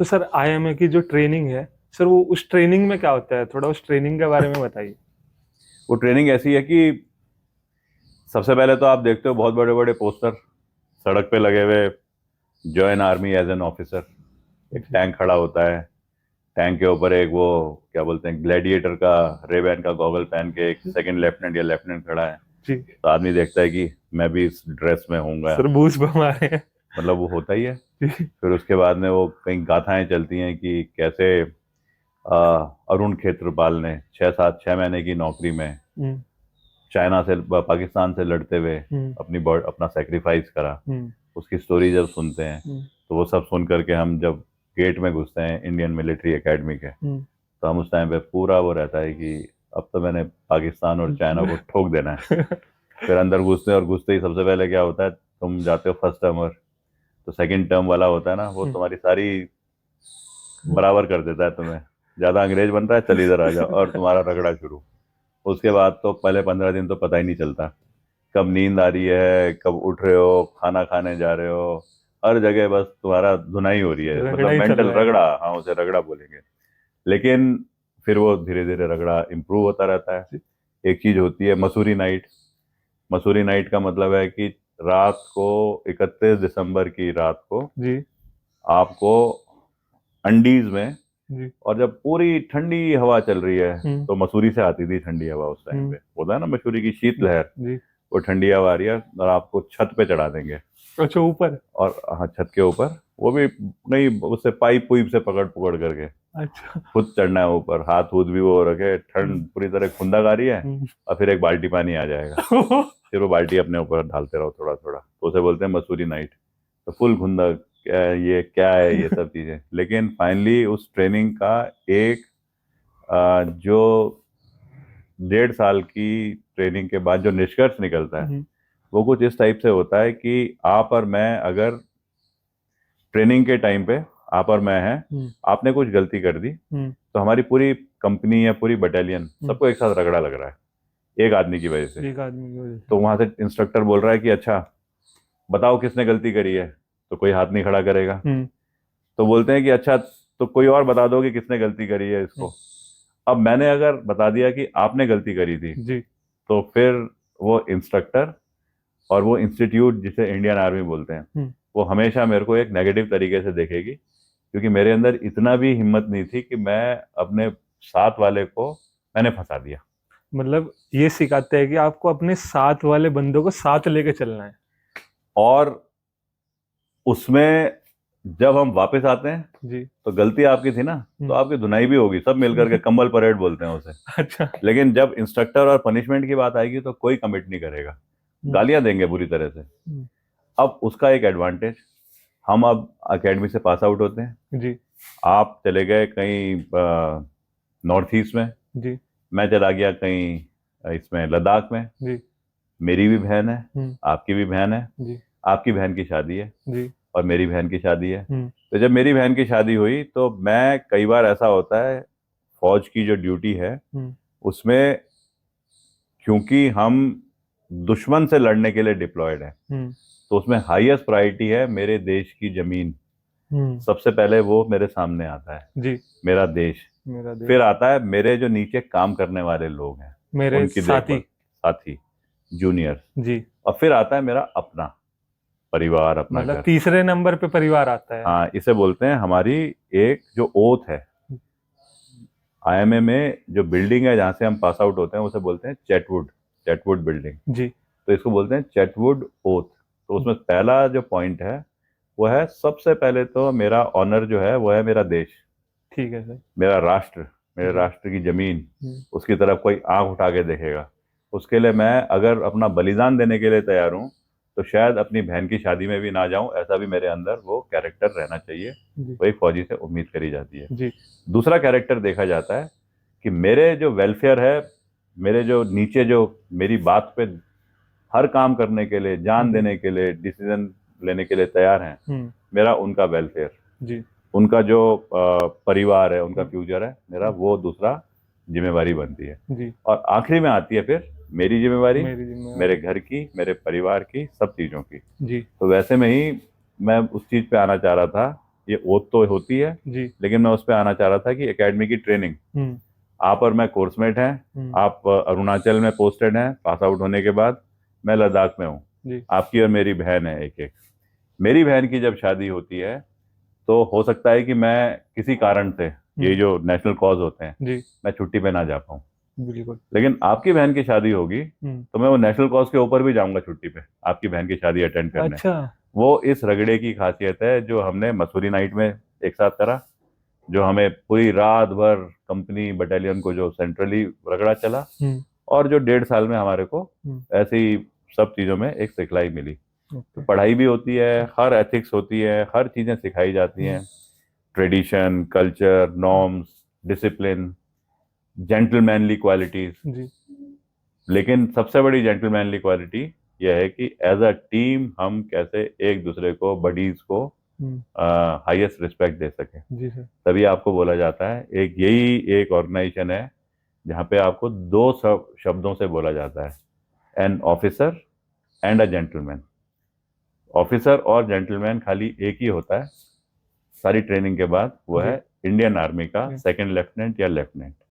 तो sir IMA की जो ट्रेनिंग है, सर वो उस ट्रेनिंग में क्या होता है? थोड़ा उस ट्रेनिंग के बारे में बताइए। वो ट्रेनिंग ऐसी है कि सबसे पहले तो आप देखते हो बहुत बड़े बड़े पोस्टर सड़क पे लगे हुए, join army as an officer. एक जी। टैंक खड़ा होता है, टैंक के ऊपर एक वो क्या बोलते हैं, ग्लैडिएटर का रेबैन का गॉगल पहन के एक सेकंड लेफ्टिनेंट या लेफ्टिनेंट खड़ा है। जी। तो आदमी देखता है कि मैं भी इस ड्रेस में होऊंगा। सर बूझ बम आ रहे हैं। मतलब वो होता ही है। जी। फिर उसके बाद में वो कई गाथाएं चलती हैं कि कैसे अरुण खेत्रपाल ने 6 महीने की नौकरी में हम्म। चाइना से पाकिस्तान से लड़ते हुए हम्म। अपना सेक्रीफाइस करा। हम्म। उसकी स्टोरी जब सुनते हैं हम्म। तो वो सब सुन करके हम जब गेट में घुसते हैं इंडियन मिलिट्री एकेडमी के, हम्म। तो हम उस टाइम पे पूरा वो रहता है कि अब तो मैंने पाकिस्तान और चाइना को ठोक देना है। फिर अंदर घुसते हैं और घुसते ही सबसे पहले क्या होता है, तुम जाते हो फर्स्ट टर्मर, तो सेकंड टर्म वाला होता है ना, वो तुम्हारी सारी बराबर कर देता है तुम्हें। ज्यादा अंग्रेज बन रहा है, चल इधर आ जाओ, और तुम्हारा रगड़ा शुरू। उसके बाद तो पहले 15 दिन तो पता ही नहीं चलता कब नींद आ रही है, कब उठ रहे हो, खाना खाने जा रहे हो। हर जगह बस तुम्हारा धुनाई हो रही है, रगड़ा मतलब ही चल मेंटल रहा है। रगड़ा, हाँ उसे रगड़ा बोलेंगे। लेकिन फिर वो धीरे धीरे रगड़ा इम्प्रूव होता रहता है। जी। एक चीज होती है मसूरी नाइट। मसूरी नाइट का मतलब है कि रात को, 31 दिसंबर की रात को जी। आपको अंडीज में, जी। और जब पूरी ठंडी हवा चल रही है, हम्म। तो मसूरी से आती थी ठंडी हवा उस टाइम हम्म। पे, होता है ना मसूरी की शीतलहर। जी। वो ठंडी हवा आ रही है और आपको छत पे चढ़ा देंगे। अच्छा, ऊपर। और हाँ, छत के ऊपर, वो भी नहीं, उससे पाइप पुइप से पकड़ पकड़ करके अच्छा। खुद चढ़ना है ऊपर, हाथ हूथ भी वो रखे, हम्म। ठंड पूरी तरह खुंदक आ रही है। हम्म। और फिर एक बाल्टी पानी आ जाएगा, फिर वो बाल्टी अपने ऊपर डालते रहो थोड़ा थोड़ा, तो उसे बोलते हैं मसूरी नाइट। तो फुल खुंदक, क्या है ये सब चीजें। लेकिन फाइनली उस ट्रेनिंग का एक जो 1.5 साल की ट्रेनिंग के बाद जो निष्कर्ष निकलता है, हम्म। वो कुछ इस टाइप से होता है कि आप और मैं अगर ट्रेनिंग के टाइम पे, आप और मैं हैं, हम्म। आपने कुछ गलती कर दी, हम्म। तो हमारी पूरी कंपनी या पूरी बटालियन हम्म। सबको एक साथ रगड़ा लग रहा है एक आदमी की वजह से। एक आदमी की वजह से। तो वहां से इंस्ट्रक्टर बोल रहा है कि अच्छा बताओ किसने गलती करी है, तो कोई हाथ नहीं खड़ा करेगा। हम्म। तो बोलते हैं कि अच्छा तो कोई और बता दो कि किसने गलती करी है हम्म। इसको। अब मैंने अगर बता दिया कि आपने गलती करी थी, जी। तो फिर वो इंस्ट्रक्टर और वो इंस्टीट्यूट जिसे इंडियन आर्मी बोलते हैं, हम्म। वो हमेशा मेरे को एक नेगेटिव तरीके से देखेगी, क्योंकि मेरे अंदर इतना भी हिम्मत नहीं थी कि मैं अपने साथ वाले को मैंने फंसा दिया। मतलब ये सिखाते हैं कि आपको अपने साथ वाले बंदों को साथ लेके चलना है। और उसमें जब हम वापस आते हैं जी। तो गलती आपकी थी ना, तो हम्म। आपकी धुनाई भी होगी, सब मिलकर के कंबल परेड बोलते हैं उसे। अच्छा। लेकिन जब इंस्ट्रक्टर और पनिशमेंट की बात आएगी तो कोई कमिट नहीं करेगा, हम्म। गालियां देंगे बुरी तरह से। हम्म। अब उसका एक एडवांटेज, हम अब एकेडमी से पास आउट होते हैं, जी। आप चले गए कहीं नॉर्थ ईस्ट में, जी। मैं चला गया कहीं इसमें लद्दाख में। जी। मेरी भी बहन है, हम्म। आपकी भी बहन है, जी। आपकी बहन की शादी है, जी। और मेरी बहन की शादी है। हम्म। तो जब मेरी बहन की शादी हुई तो मैं, कई बार ऐसा होता है फौज की जो ड्यूटी है हम्म। उसमें, क्योंकि हम दुश्मन से लड़ने के लिए डिप्लॉयड हैं, हम्म। तो उसमें हाईएस्ट प्रायोरिटी है मेरे देश की जमीन। हम्म। सबसे पहले वो मेरे सामने आता है, जी। मेरा देश। मेरा फिर देश। आता है मेरे जो नीचे काम करने वाले लोग हैं, मेरे उनकी साथी। देखभाल, साथी, जूनियर। जी। और फिर आता है मेरा अपना परिवार, अपना मतलब घर। तीसरे नंबर पे परिवार आता है। हाँ, इसे बोलते हैं हमारी एक जो ओथ है। आईएमए में जो बिल्डिंग है जहाँ से हम पास आउट होते हैं उसे बोलते हैं चैटवुड, चैटवुड बिल्डिंग। जी। तो इसको बोलते हैं चैटवुड ओथ। तो उसमें पहला जो पॉइंट है वो है, सबसे पहले तो मेरा ऑनर जो है वो है मेरा देश, ठीक है सर। मेरा राष्ट्र, मेरे जी। राष्ट्र की जमीन। हम्म। उसकी तरफ कोई आंख उठा के देखेगा, उसके लिए मैं अगर अपना बलिदान देने के लिए तैयार हूँ, तो शायद अपनी बहन की शादी में भी ना जाऊं, ऐसा भी मेरे अंदर वो कैरेक्टर रहना चाहिए। जी। वो एक फौजी से उम्मीद करी जाती है। जी। दूसरा कैरेक्टर देखा जाता है कि मेरे जो वेलफेयर है, मेरे जो नीचे जो मेरी बात पे हर काम करने के लिए, जान जी। देने के लिए, डिसीजन लेने के लिए तैयार हैं, हम्म। मेरा उनका वेलफेयर, जी। उनका जो परिवार है, उनका हम्म। फ्यूचर है, मेरा वो दूसरा जिम्मेवारी बनती है। जी। और आखिरी में आती है फिर मेरी जिम्मेवारी, मेरी जिम्मेवारी। मेरे घर की, मेरे परिवार की, सब चीज़ों की। जी। तो वैसे में ही मैं उस चीज़ पे आना चाह रहा था ये ओथ तो होती है, जी। लेकिन मैं उस पर आना चाह रहा था कि एकेडमी की ट्रेनिंग, हम्म। आप और मैं कोर्समेट हैं, हम्म। आप अरुणाचल में पोस्टेड हैं पास आउट होने के बाद, मैं लद्दाख में हूँ। जी। आपकी और मेरी बहन है एक एक। मेरी बहन की जब शादी होती है तो हो सकता है कि मैं किसी कारण से, ये जो नेशनल कॉज होते हैं, जी। मैं छुट्टी पे ना जा पाऊँ। बिल्कुल। लेकिन आपकी बहन की शादी होगी हम्म। तो मैं वो नेशनल कॉज के ऊपर भी जाऊंगा छुट्टी पे, आपकी बहन की शादी अटेंड करने। अच्छा। वो इस रगड़े की खासियत है जो हमने मसूरी नाइट में एक साथ करा, जो हमें पूरी रात भर कंपनी बटालियन को जो सेंट्रली रगड़ा चला, हम्म। और जो 1.5 साल में हमारे को हम्म। ऐसी सब चीजों में एक सिखलाई मिली। तो ओके। पढ़ाई भी होती है, हर एथिक्स होती है, हर चीजें सिखाई जाती हैं, tradition, culture, norms, discipline, gentlemanly qualities. जी। लेकिन सबसे बड़ी जेंटलमैनली क्वालिटी यह है कि एज अ टीम हम कैसे एक दूसरे को, बडीज को हम्म। हाईएस्ट रिस्पेक्ट दे सकें। जी सर। तभी आपको बोला जाता है, एक यही एक ऑर्गेनाइजेशन है जहाँ पे आपको दो शब्दों से बोला जाता है, an officer and a gentleman. Officer और जेंटलमैन खाली एक ही होता है सारी ट्रेनिंग के बाद, वो जी। है इंडियन आर्मी का जी। सेकंड लेफ्टिनेंट या लेफ्टिनेंट।